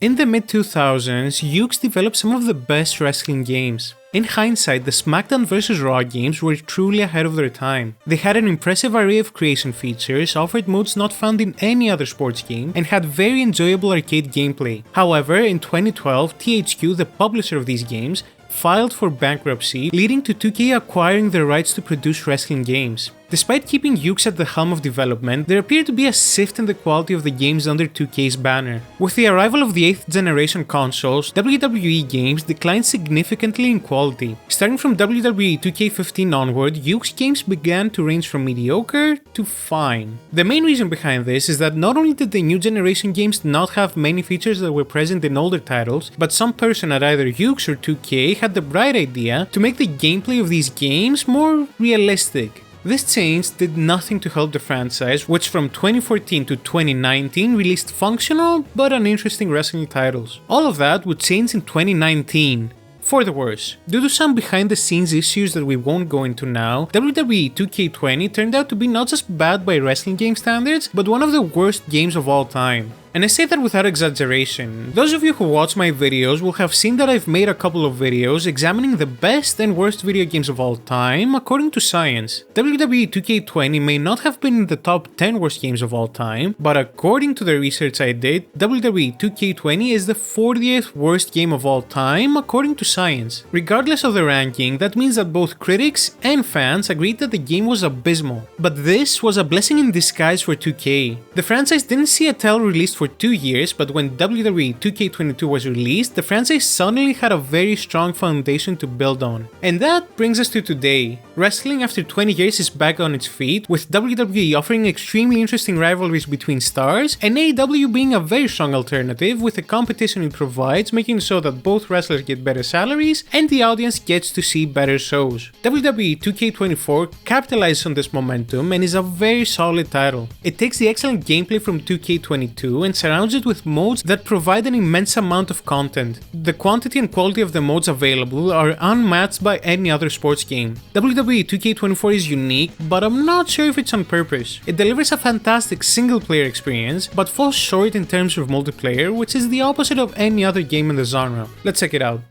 In the mid-2000s, Yuke developed some of the best wrestling games. In hindsight, the Smackdown vs Raw games were truly ahead of their time. They had an impressive array of creation features, offered modes not found in any other sports game, and had very enjoyable arcade gameplay. However, in 2012, THQ, the publisher of these games, filed for bankruptcy, leading to 2K acquiring the rights to produce wrestling games. Despite keeping Yuke at the helm of development, there appeared to be a shift in the quality of the games under 2K's banner. With the arrival of the 8th generation consoles, WWE games declined significantly in quality. Starting from WWE 2K15 onward, Yuke's games began to range from mediocre to fine. The main reason behind this is that not only did the new generation games not have many features that were present in older titles, but some person at either Yuke or 2K had the bright idea to make the gameplay of these games more realistic. This change did nothing to help the franchise, which from 2014 to 2019 released functional but uninteresting wrestling titles. All of that would change in 2019. For the worse. Due to some behind the scenes issues that we won't go into now, WWE 2K20 turned out to be not just bad by wrestling game standards, but one of the worst games of all time. And I say that without exaggeration. Those of you who watch my videos will have seen that I've made a couple of videos examining the best and worst video games of all time according to science. WWE 2K20 may not have been in the top 10 worst games of all time, but according to the research I did, WWE 2K20 is the 40th worst game of all time according to science. Regardless of the ranking, that means that both critics and fans agreed that the game was abysmal. But this was a blessing in disguise for 2K. The franchise didn't see a title released for 2 years, but when WWE 2K22 was released, the franchise suddenly had a very strong foundation to build on. And that brings us to today. Wrestling after 20 years is back on its feet, with WWE offering extremely interesting rivalries between stars, and AEW being a very strong alternative with the competition it provides, making so that both wrestlers get better salaries and the audience gets to see better shows. WWE 2K24 capitalizes on this momentum and is a very solid title. It takes the excellent gameplay from 2K22 and surrounds it with modes that provide an immense amount of content. The quantity and quality of the modes available are unmatched by any other sports game. WWE 2K24 is unique, but I'm not sure if it's on purpose. It delivers a fantastic single-player experience, but falls short in terms of multiplayer, which is the opposite of any other game in the genre. Let's check it out.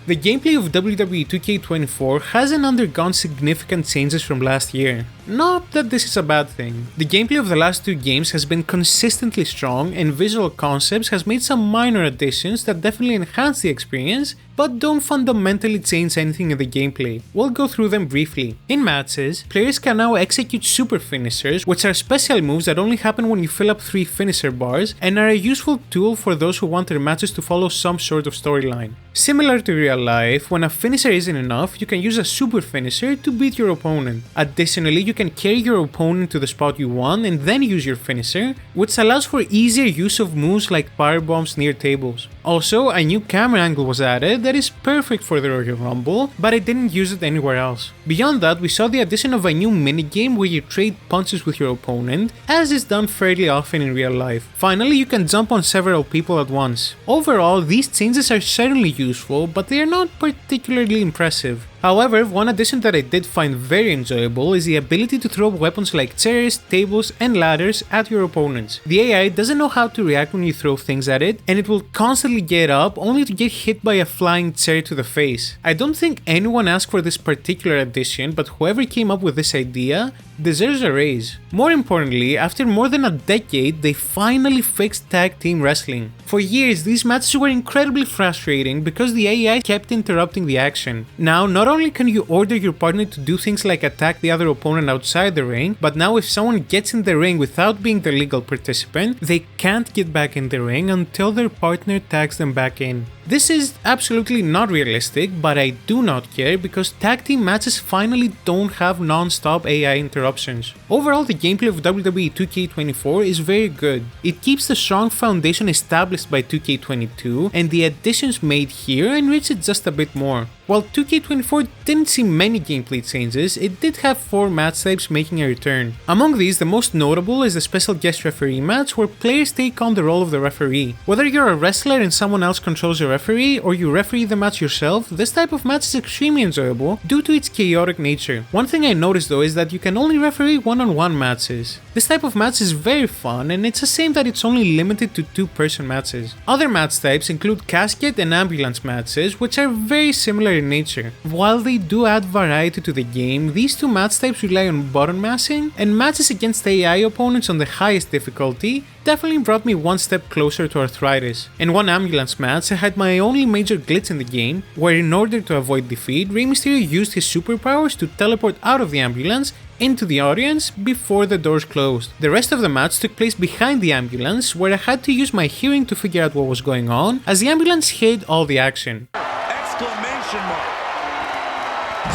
The gameplay of WWE 2K24 hasn't undergone significant changes from last year. Not that this is a bad thing. The gameplay of the last two games has been consistently strong, and Visual Concepts has made some minor additions that definitely enhance the experience, but don't fundamentally change anything in the gameplay. We'll go through them briefly. In matches, players can now execute super finishers, which are special moves that only happen when you fill up 3 finisher bars, and are a useful tool for those who want their matches to follow some sort of storyline. Similar to real life, when a finisher isn't enough, you can use a super finisher to beat your opponent. Additionally, you can carry your opponent to the spot you want and then use your finisher, which allows for easier use of moves like powerbombs near tables. Also, a new camera angle was added that is perfect for the Royal Rumble, but I didn't use it anywhere else. Beyond that, we saw the addition of a new minigame where you trade punches with your opponent, as is done fairly often in real life. Finally, you can jump on several people at once. Overall, these changes are certainly useful, but they are not particularly impressive. However, one addition that I did find very enjoyable is the ability to throw weapons like chairs, tables, and ladders at your opponents. The AI doesn't know how to react when you throw things at it, and it will constantly get up only to get hit by a flying chair to the face. I don't think anyone asked for this particular addition, but whoever came up with this idea deserves a raise. More importantly, after more than a decade, they finally fixed tag team wrestling. For years, these matches were incredibly frustrating because the AI kept interrupting the action. Now, not only can you order your partner to do things like attack the other opponent outside the ring, but now if someone gets in the ring without being the legal participant, they can't get back in the ring until their partner tags them back in. This is absolutely not realistic, but I do not care because tag team matches finally don't have non-stop AI interruptions. Overall, the gameplay of WWE 2K24 is very good. It keeps the strong foundation established by 2K22, and the additions made here enrich it just a bit more. While 2K24 didn't see many gameplay changes, it did have 4 match types making a return. Among these, the most notable is the special guest referee match where players take on the role of the referee. Whether you're a wrestler and someone else controls the referee, or you referee the match yourself, this type of match is extremely enjoyable due to its chaotic nature. One thing I noticed though is that you can only referee one-on-one matches. This type of match is very fun, and it's a shame that it's only limited to 2-person matches. Other match types include casket and ambulance matches, which are very similar in nature. While they do add variety to the game, these 2 match types rely on button mashing, and matches against AI opponents on the highest difficulty definitely brought me one step closer to arthritis. In one ambulance match, I had my only major glitch in the game, where in order to avoid defeat, Rey Mysterio used his superpowers to teleport out of the ambulance into the audience before the doors closed. The rest of the match took place behind the ambulance, where I had to use my hearing to figure out what was going on, as the ambulance hid all the action. Exclamation mark.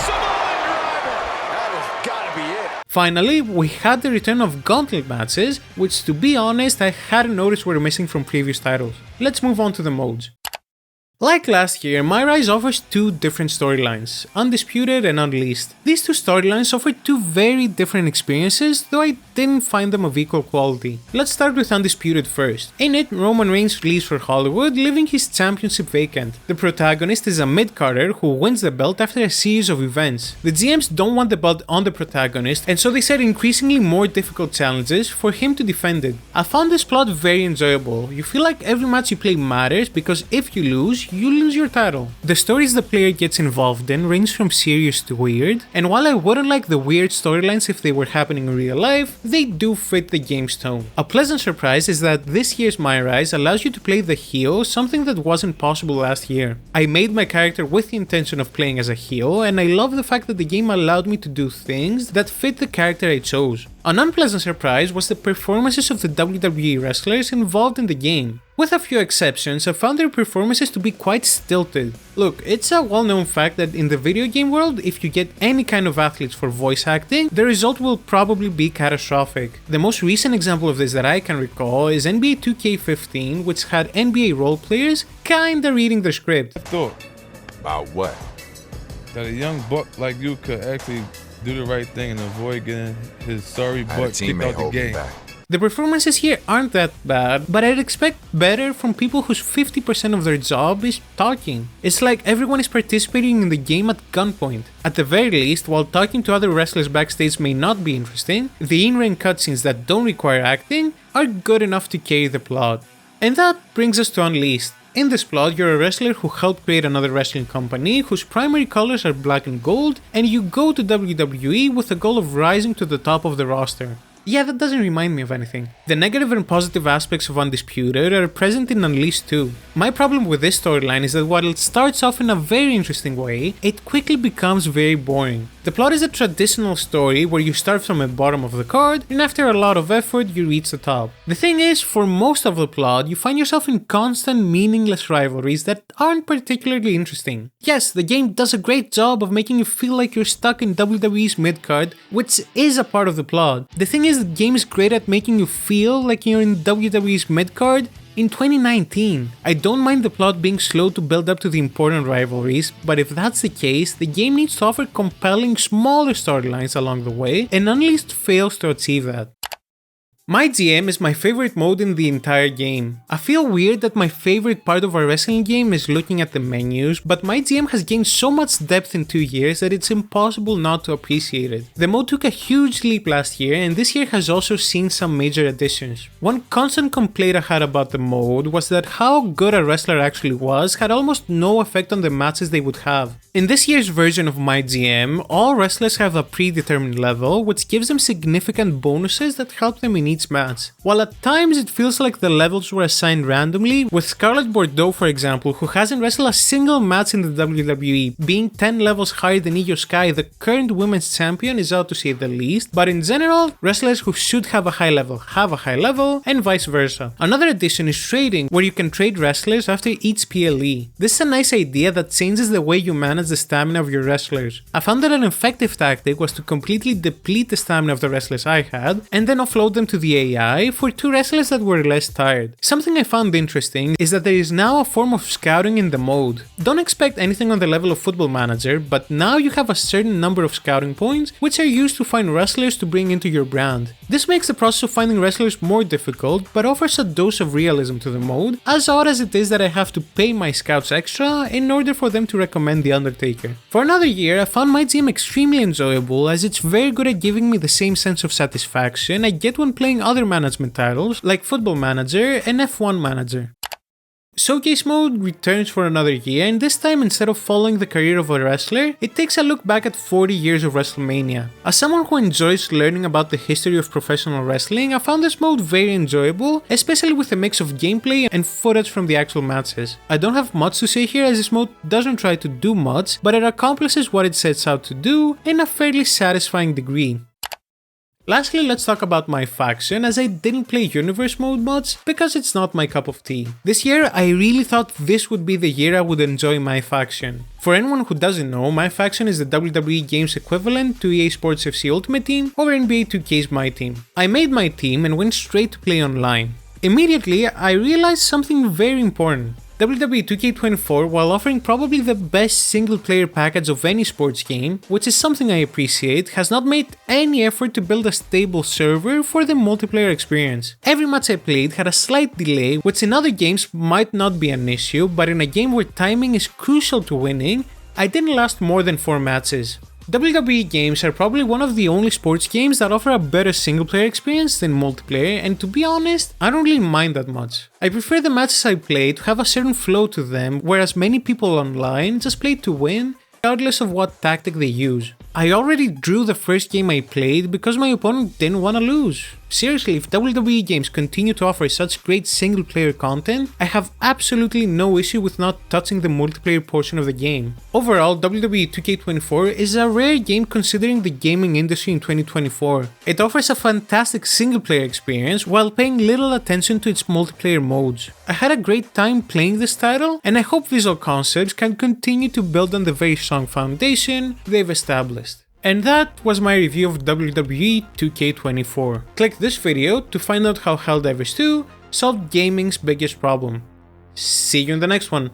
Samoan driver. That has gotta be it. Finally, we had the return of gauntlet matches, which to be honest I hadn't noticed were missing from previous titles. Let's move on to the modes. Like last year, MyRise offers 2 different storylines, Undisputed and Unleashed. These 2 storylines offer 2 very different experiences, though I didn't find them of equal quality. Let's start with Undisputed first. In it, Roman Reigns leaves for Hollywood, leaving his championship vacant. The protagonist is a mid-carder who wins the belt after a series of events. The GMs don't want the belt on the protagonist, and so they set increasingly more difficult challenges for him to defend it. I found this plot very enjoyable. You feel like every match you play matters, because if you lose your title. The stories the player gets involved in range from serious to weird, and while I wouldn't like the weird storylines if they were happening in real life, they do fit the game's tone. A pleasant surprise is that this year's MyRise allows you to play the heel, something that wasn't possible last year. I made my character with the intention of playing as a heel, and I love the fact that the game allowed me to do things that fit the character I chose. An unpleasant surprise was the performances of the WWE wrestlers involved in the game. With a few exceptions, I found their performances to be quite stilted. Look, it's a well-known fact that in the video game world, if you get any kind of athletes for voice acting, the result will probably be catastrophic. The most recent example of this that I can recall is NBA 2K15, which had NBA role players kinda reading the script. I thought About what? that a young buck like you could actually do the right thing and avoid getting his sorry I had a butt kicked teammate out the hold me game. back. The performances here aren't that bad, but I'd expect better from people whose 50% of their job is talking. It's like everyone is participating in the game at gunpoint. At the very least, while talking to other wrestlers backstage may not be interesting, the in-ring cutscenes that don't require acting are good enough to carry the plot. And that brings us to Unleashed. In this plot, you're a wrestler who helped create another wrestling company whose primary colors are black and gold, and you go to WWE with the goal of rising to the top of the roster. Yeah, that doesn't remind me of anything. The negative and positive aspects of Undisputed are present in Unleashed too. My problem with this storyline is that while it starts off in a very interesting way, it quickly becomes very boring. The plot is a traditional story where you start from the bottom of the card, and after a lot of effort you reach the top. The thing is, for most of the plot, you find yourself in constant meaningless rivalries that aren't particularly interesting. Yes, the game does a great job of making you feel like you're stuck in WWE's midcard, which is a part of the plot. The thing is, the game is great at making you feel like you're in WWE's midcard in 2019. I don't mind the plot being slow to build up to the important rivalries, but if that's the case, the game needs to offer compelling smaller storylines along the way, and Unleashed fails to achieve that. MyGM is my favorite mode in the entire game. I feel weird that my favorite part of a wrestling game is looking at the menus, but MyGM has gained so much depth in 2 years that it's impossible not to appreciate it. The mode took a huge leap last year, and this year has also seen some major additions. One constant complaint I had about the mode was that how good a wrestler actually was had almost no effect on the matches they would have. In this year's version of MyGM, all wrestlers have a predetermined level, which gives them significant bonuses that help them in each match. While at times it feels like the levels were assigned randomly, with Scarlett Bordeaux for example, who hasn't wrestled a single match in the WWE, being 10 levels higher than Io Sky, the current women's champion, is out to say the least, but in general, wrestlers who should have a high level have a high level, and vice versa. Another addition is trading, where you can trade wrestlers after each PLE. This is a nice idea that changes the way you manage manage the stamina of your wrestlers. I found that an effective tactic was to completely deplete the stamina of the wrestlers I had, and then offload them to the AI for 2 wrestlers that were less tired. Something I found interesting is that there is now a form of scouting in the mode. Don't expect anything on the level of Football Manager, but now you have a certain number of scouting points which are used to find wrestlers to bring into your brand. This makes the process of finding wrestlers more difficult, but offers a dose of realism to the mode, as odd as it is that I have to pay my scouts extra in order for them to recommend The Undertaker. For another year, I found MyGM extremely enjoyable, as it's very good at giving me the same sense of satisfaction I get when playing other management titles like Football Manager and F1 Manager. Showcase mode returns for another year, and this time, instead of following the career of a wrestler, it takes a look back at 40 years of WrestleMania. As someone who enjoys learning about the history of professional wrestling, I found this mode very enjoyable, especially with a mix of gameplay and footage from the actual matches. I don't have much to say here, as this mode doesn't try to do much, but it accomplishes what it sets out to do in a fairly satisfying degree. Lastly, let's talk about MyFaction, as I didn't play Universe mode much because it's not my cup of tea. This year, I really thought this would be the year I would enjoy MyFaction. For anyone who doesn't know, MyFaction is the WWE games equivalent to EA Sports FC Ultimate Team or NBA 2K's My Team. I made my team and went straight to play online. Immediately, I realized something very important. WWE 2K24, while offering probably the best single-player package of any sports game, which is something I appreciate, has not made any effort to build a stable server for the multiplayer experience. Every match I played had a slight delay, which in other games might not be an issue, but in a game where timing is crucial to winning, I didn't last more than 4 matches. WWE games are probably one of the only sports games that offer a better single-player experience than multiplayer, and to be honest, I don't really mind that much. I prefer the matches I play to have a certain flow to them, whereas many people online just play to win, regardless of what tactic they use. I already drew the first game I played because my opponent didn't want to lose. Seriously, if WWE games continue to offer such great single-player content, I have absolutely no issue with not touching the multiplayer portion of the game. Overall, WWE 2K24 is a rare game considering the gaming industry in 2024. It offers a fantastic single-player experience while paying little attention to its multiplayer modes. I had a great time playing this title, and I hope Visual Concepts can continue to build on the very strong foundation they've established. And that was my review of WWE 2K24. Click this video to find out how Helldivers 2 solved gaming's biggest problem. See you in the next one.